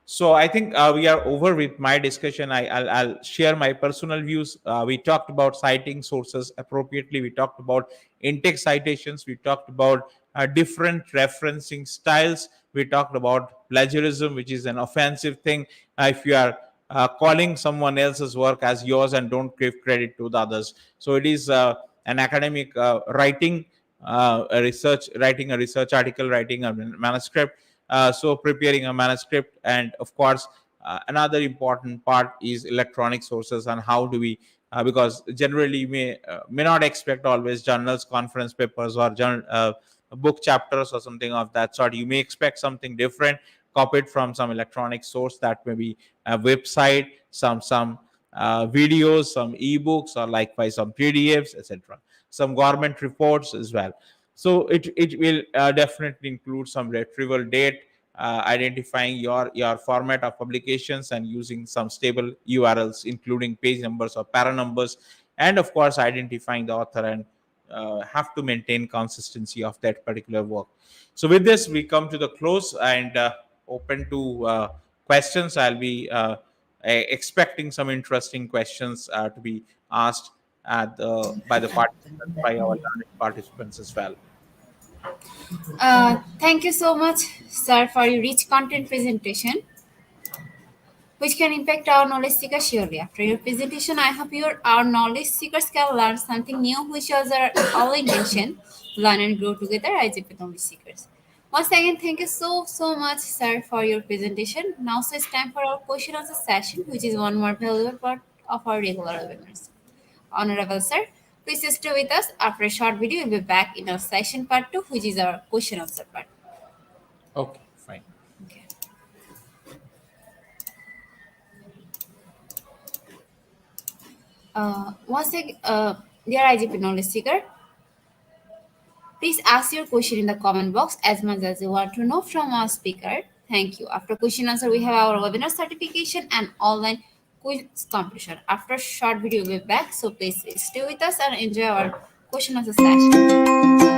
So I think we are over with my discussion. I'll share my personal views. We talked about citing sources appropriately. We talked about in-text citations. We talked about different referencing styles. We talked about plagiarism, which is an offensive thing. If you are calling someone else's work as yours and don't give credit to the others. So it is an academic writing, writing a research article, writing a manuscript, so preparing a manuscript. And of course, another important part is electronic sources, and how do we because generally may not expect always journals, conference papers, or book chapters or something of that sort. You may expect something different copied from some electronic source, that may be a website, some videos, some ebooks, or likewise some PDFs, etc., some government reports as well. So it will definitely include some retrieval date, identifying your format of publications, and using some stable URLs, including page numbers or para numbers, and of course identifying the author, and have to maintain consistency of that particular work. So with this, we come to the close, and open to questions. I'll be expecting some interesting questions to be asked by the participants, by our learning participants as well. Thank you so much, sir, for your rich content presentation, which can impact our knowledge seekers surely. After your presentation, I hope our knowledge seekers can learn something new, which was our all intention: learn and grow together as if knowledge seekers. Once again, thank you so much, sir, for your presentation. Now, so it's time for our question answer session, which is one more valuable part of our regular webinars. Honorable sir, please stay with us. After a short video, we'll be back in our session part 2, which is our question answer part. Okay, fine. Okay. Once again, dear IGP knowledge seeker, please ask your question in the comment box as much as you want to know from our speaker. Thank you. After question answer, we have our webinar certification and online quiz competition. After short video, we'll be back. So please stay with us and enjoy our question answer session.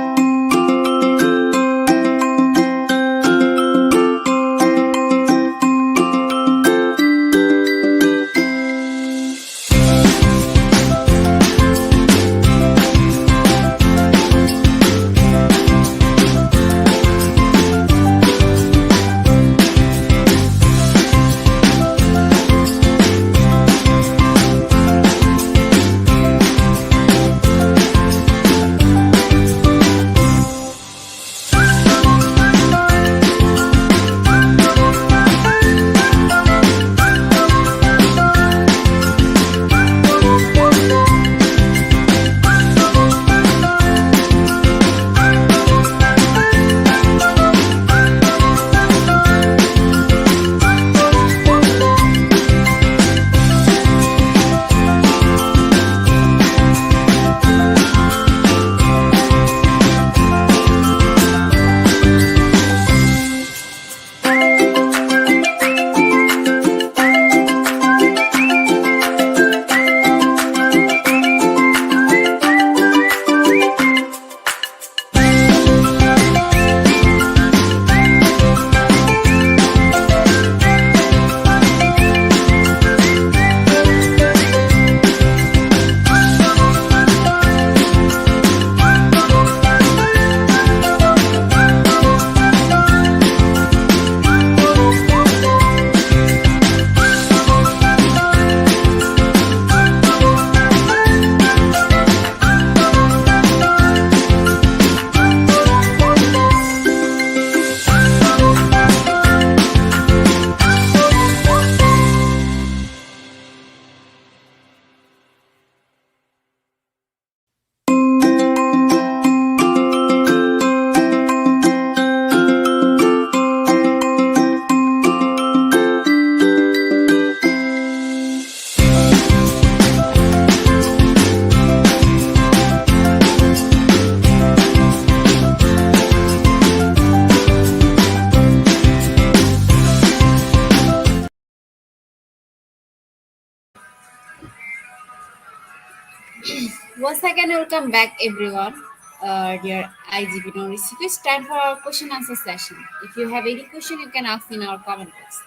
again, welcome back, everyone. Dear IGP notice, it's time for our question answer session. If you have any question, you can ask in our comment box.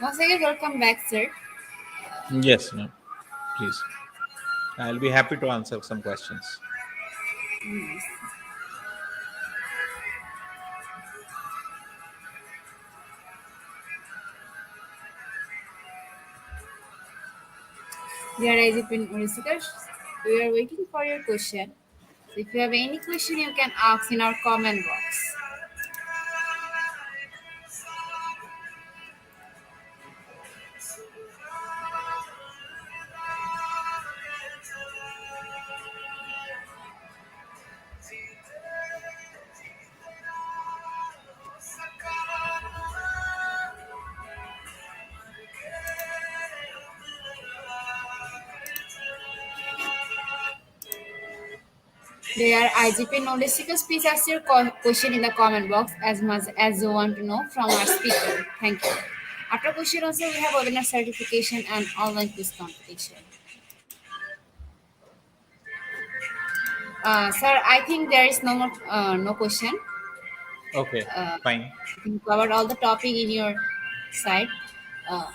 Once again, welcome back, sir. Yes, ma'am. Please. I'll be happy to answer some questions. Dear IGP listeners, we are waiting for your question. So if you have any question, you can ask in our comment box. Dear IGP knowledge seekers, please ask your question in the comment box as much as you want to know from our speaker. Thank you. After question also, we have webinar certification and online quiz competition. Sir, I think there is no more no question. Okay, Uh, fine. you covered all the topic in your side. Uh,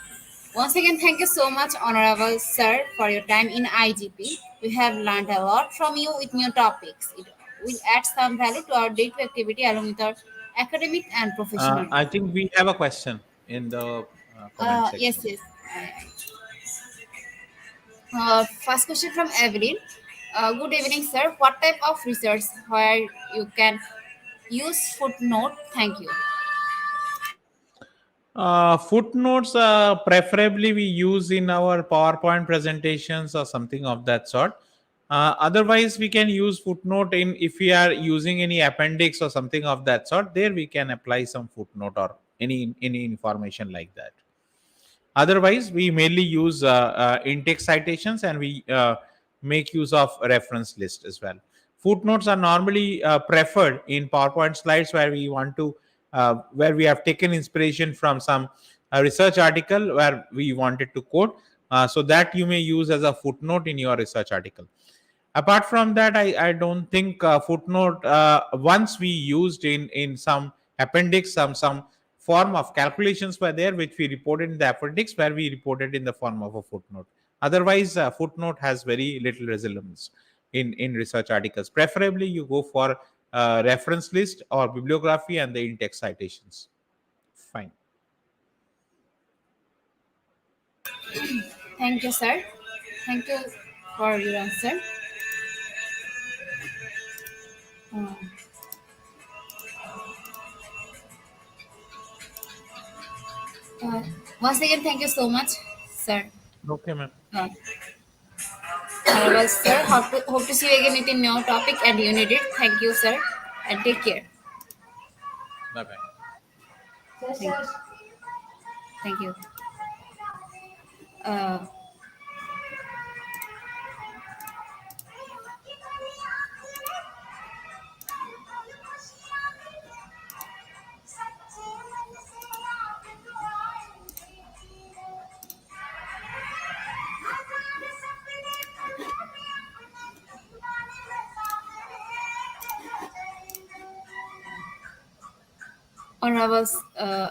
Once again, thank you so much, Honorable Sir, for your time in IGP. We have learned a lot from you with new topics. It will add some value to our day-to-day activity along with our academic and professional I growth. think we have a question in the comment Yes, section. yes. First question from Evelyn. Good evening, sir. What type of research where you can use footnote? Thank you. Footnotes, preferably we use in our PowerPoint presentations or something of that sort. Otherwise, we can use footnote in if we are using any appendix or something of that sort. There we can apply some footnote or any information like that. Otherwise, we mainly use intake citations and we make use of reference list as well. Footnotes are normally preferred in PowerPoint slides where we want to where we have taken inspiration from some research article where we wanted to quote, so that you may use as a footnote in your research article. Apart from that, I don't think footnote once we used in some appendix, some form of calculations were there which we reported in the appendix where we reported in the form of a footnote. Otherwise, footnote has very little resilience in research articles. Preferably you go for reference list or bibliography and the in-text citations. Fine. Thank you, sir. Thank you for your answer. Uh, uh, Once again, thank you so much, sir. Okay, ma'am. Uh, Honorable sir, hope to see you again with a new topic and unit it. Thank you, sir, and take care. Bye bye. Thank you. Thank you. Uh, Honorable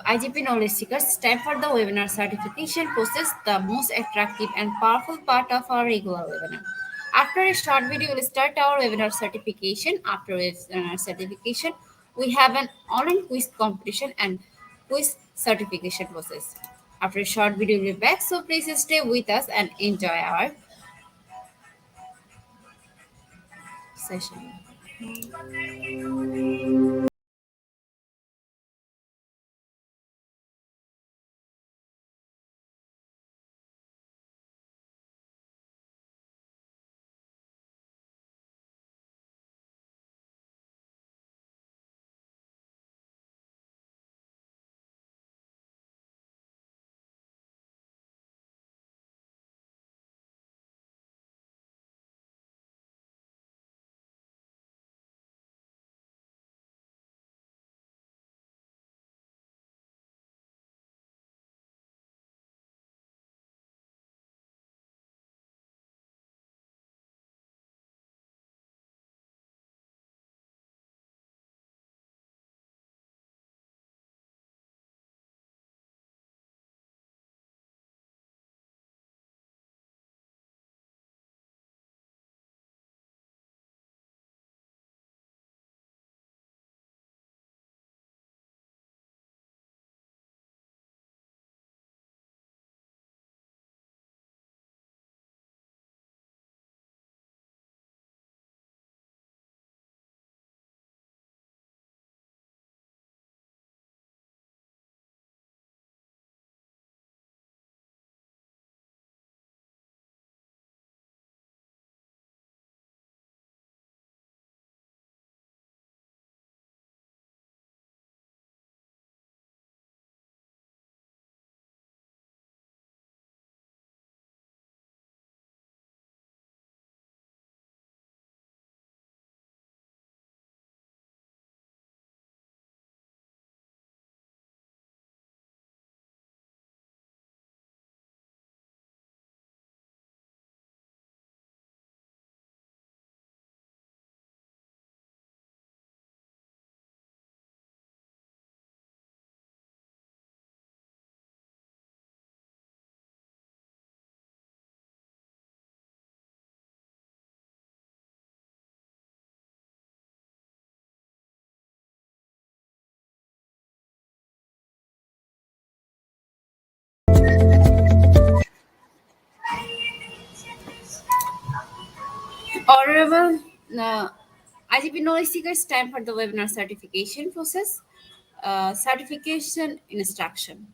IGP knowledge seekers, time for the webinar certification process, the most attractive and powerful part of our regular webinar. After a short video, we'll start our webinar certification. After webinar certification, we have an online quiz competition and quiz certification process. After a short video, we'll be back. So please stay with us and enjoy our session. Honorable IGP knowledge seekers, time for the webinar certification process. Certification instruction.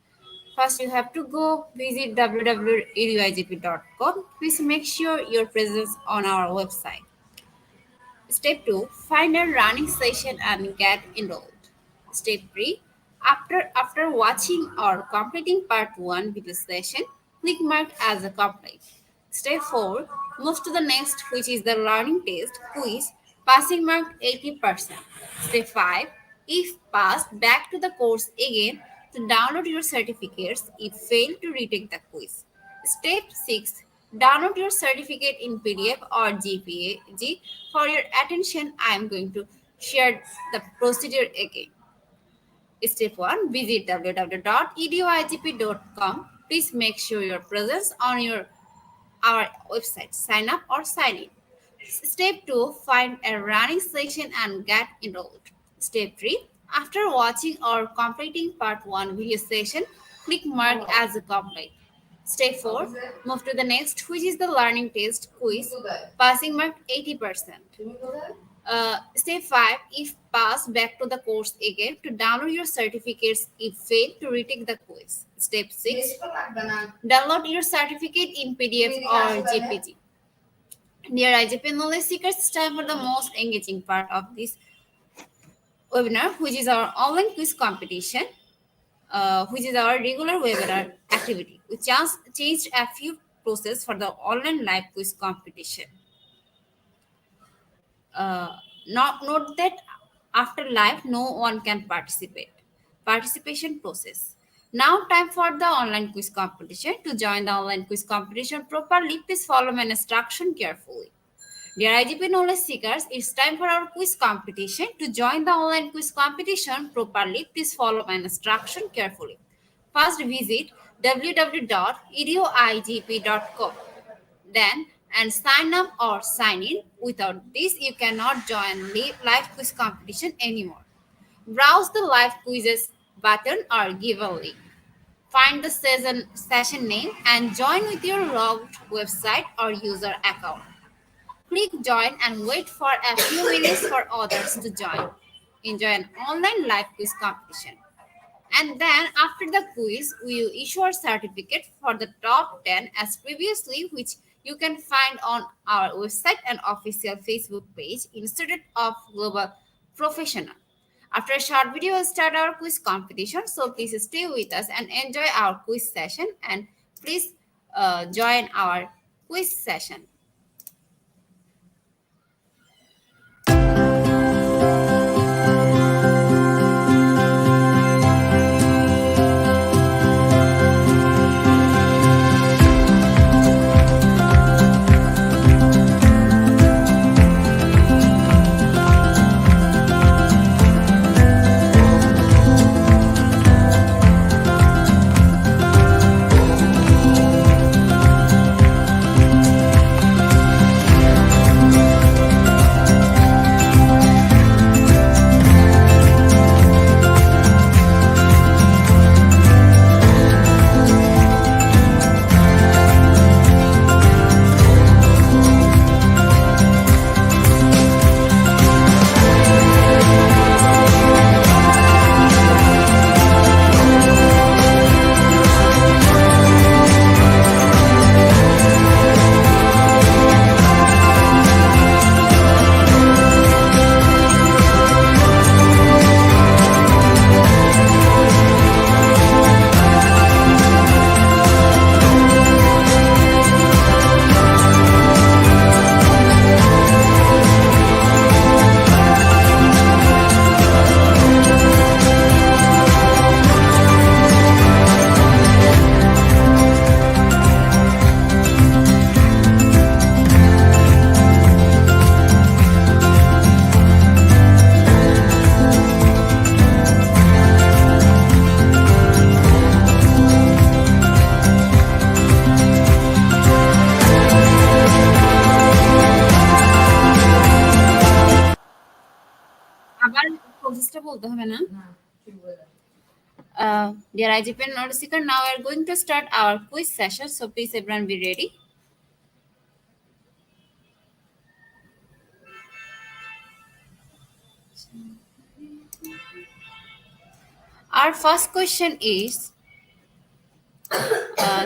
First, you have to go visit www.eduigp.com. Please make sure your presence on our website. Step 2. Find a running session and get enrolled. Step 3. After watching or completing part 1 video session, click mark as a complete. Step 4. Move to the next, which is the learning test quiz, passing mark 80%. Step 5. If passed, back to the course again to download your certificates if failed to retake the quiz. Step 6. Download your certificate in PDF or JPG. For your attention, I am going to share the procedure again. Step 1. Visit www.eduigp.com. Please make sure your presence on our website. Sign up or sign in. Step 2. Find a running session and get enrolled. Step 3. After watching or completing part 1 video session, click mark as a complete. Step 4. Move to the next, which is the learning test quiz, passing mark 80%. Step 5. If passed, back to the course again to download your certificates if failed to retake the quiz. Step 6. Download your certificate in PDF or JPG. Dear IGP knowledge seekers, it's time for the most engaging part of this webinar, which is our online quiz competition, which is our regular webinar activity. We just changed a few process for the online live quiz competition. Note that after live, no one can participate. Participation process. Now, time for the online quiz competition. To join the online quiz competition properly, please follow my instruction carefully. Dear IGP knowledge seekers, it's time for our quiz competition. To join the online quiz competition properly, please follow my instruction carefully. First, visit www.eduigp.com. Then, and sign up or sign in. Without this, you cannot join live quiz competition anymore. Browse the live quizzes button or give a link. Find the session name and join with your logged website or user account. Click join and wait for a few minutes for others to join. Enjoy an online live quiz competition. And then after the quiz, we will issue a certificate for the top 10 as previously, which you can find on our website and official Facebook page, Institute of Global Professional. After a short video, we'll start our quiz competition. So please stay with us and enjoy our quiz session. And please join our quiz session. আবার প্রসেসটা বলতে হবে না Dear IGP note seeker, now we are going to start our quiz session. So please everyone be ready. Our first question is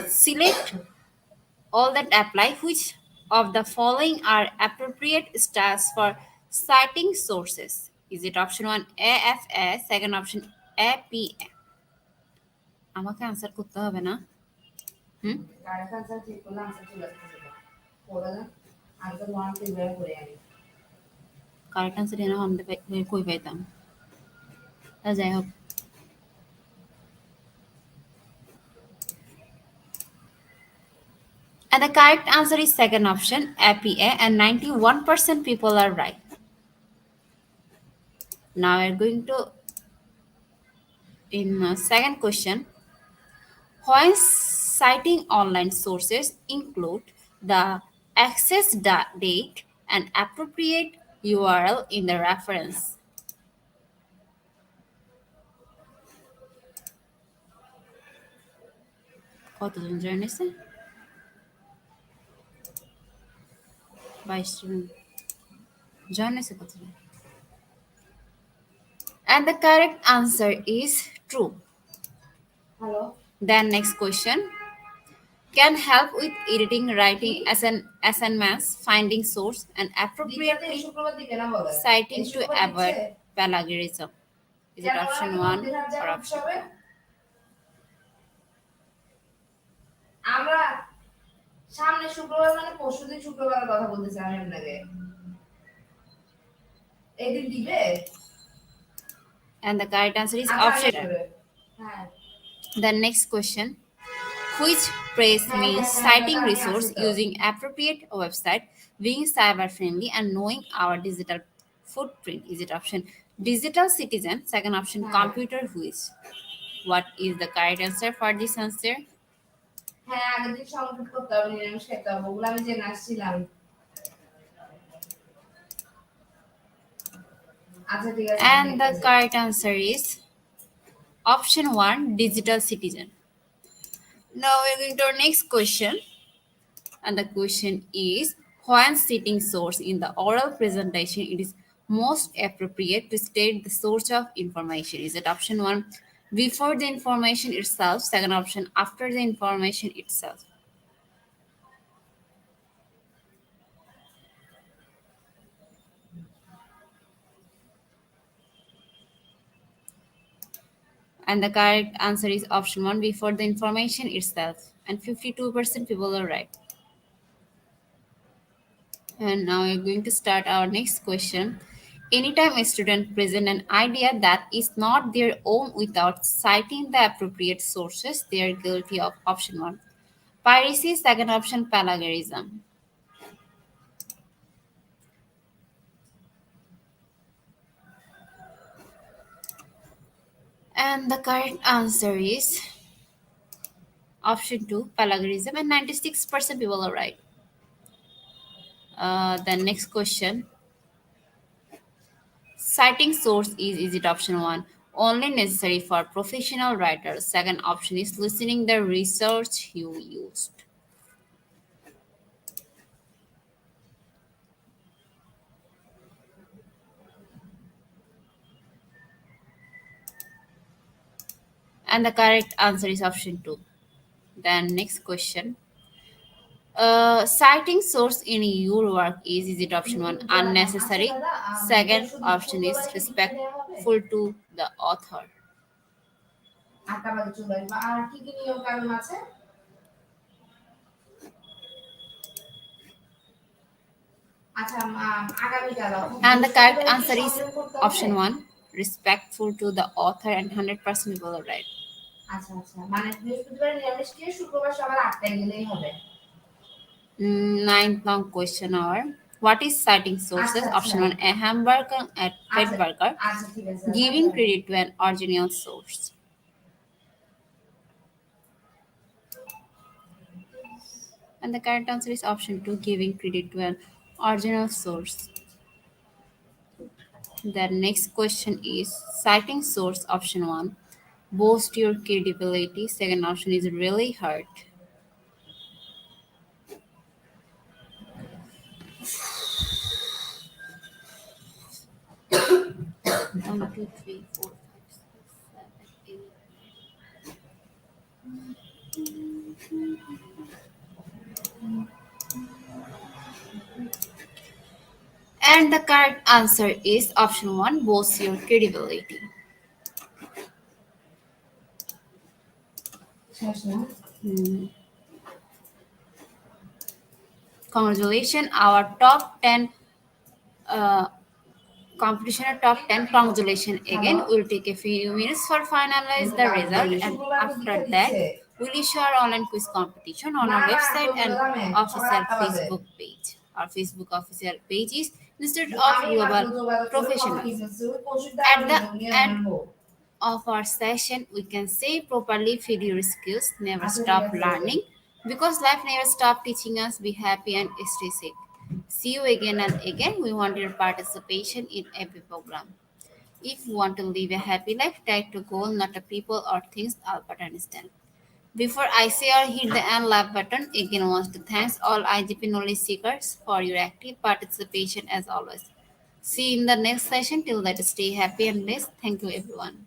select all that apply. Which of the following are appropriate styles for citing sources? Is it option 1 AFA, second option APA? আমাকে answer করতে হবে না হুম correct answer ঠিক করলে answer চলে আসছে পড়া না আনসার ওয়ান প্রিপেয়ার করে আমি কারেক্ট আনসার এনে আমি কই পাইতাম তা যাই হোক and the correct answer is second option APA and 91% people are right. Now we're going to in second question. When citing online sources include the access date and appropriate URL in the reference. কতজন join হয়েছে 22 জন join হয়েছে কতজন and the correct answer is true. Hello. Then next question. Can help with editing, writing, SMS, finding source, and appropriately citing to avoid plagiarism. Is it option 1 or option 2? আমরা সামনে শুক্রবার মানে পরশুদিন শুক্রবারের কথা বলতেছি আমি আপনাকে এদিন দিবে and the correct answer is option. The next question. Which phrase means citing resource using appropriate website, being cyber friendly, and knowing our digital footprint? Is it option digital citizen? Second option computer whiz. What is the correct answer for this answer? হ্যাঁ আগের দিন সংযোগ করতে হবে নিরামিষ খেতে হবে ওগুলো আমি জেনে আসছিলাম আচ্ছা ঠিক আছে and the correct answer is option 1 digital citizen. Now we're going to our next question. And the question is when citing source in the oral presentation, it is most appropriate to state the source of information. Is it option 1 before the information itself, second option after the information itself? And the correct answer is option 1 before the information itself. And 52% people are right. And now we're going to start our next question. Anytime a student presents an idea that is not their own without citing the appropriate sources, they are guilty of option 1 piracy, second option plagiarism. And the correct answer is option 2 plagiarism, and 96% people are right. The next question. Citing source is it option 1 only necessary for professional writers? Second option is listening the research you used. And the correct answer is option 2. Then next question. Citing source in your work is it option 1 unnecessary? Second option is respectful to the author. And the correct answer is option 1 respectful to the author, and 100% people are right. আচ্ছা আচ্ছা মানে বৃহস্পতিবার নিরামিষ খেয়ে শুক্রবার সবার 8টায় গেলেই হবে ninth long question hour. What is citing sources? Option 1 a hamburger at Fed Burger, giving credit to an original source. And the correct answer is option 2 giving credit to an original source. The next question is citing source. Option 1 boost your credibility, second option is really hurt. One, two, three, four, five, six, seven, eight. And the correct answer is option one, boosts your credibility. Hmm. Congratulations, our top 10 uh, competition at top 10. Congratulations again. We'll take a few minutes for finalize the result, and after that, we'll issue our online quiz competition on our website and official Facebook page. Our Facebook official page is Institute of Global Professionals. At the end of our session, we can say properly feed your skills, never stop learning, because life never stop teaching us. Be happy and stay safe. See you again and again. We want your participation in every program. If you want to live a happy life, try to goal, not a people or things Albert Einstein. Before I say or hit the end like button, again wants to thanks all IGP knowledge seekers for your active participation as always. See you in the next session. Till that, stay happy and blessed. Thank you, everyone.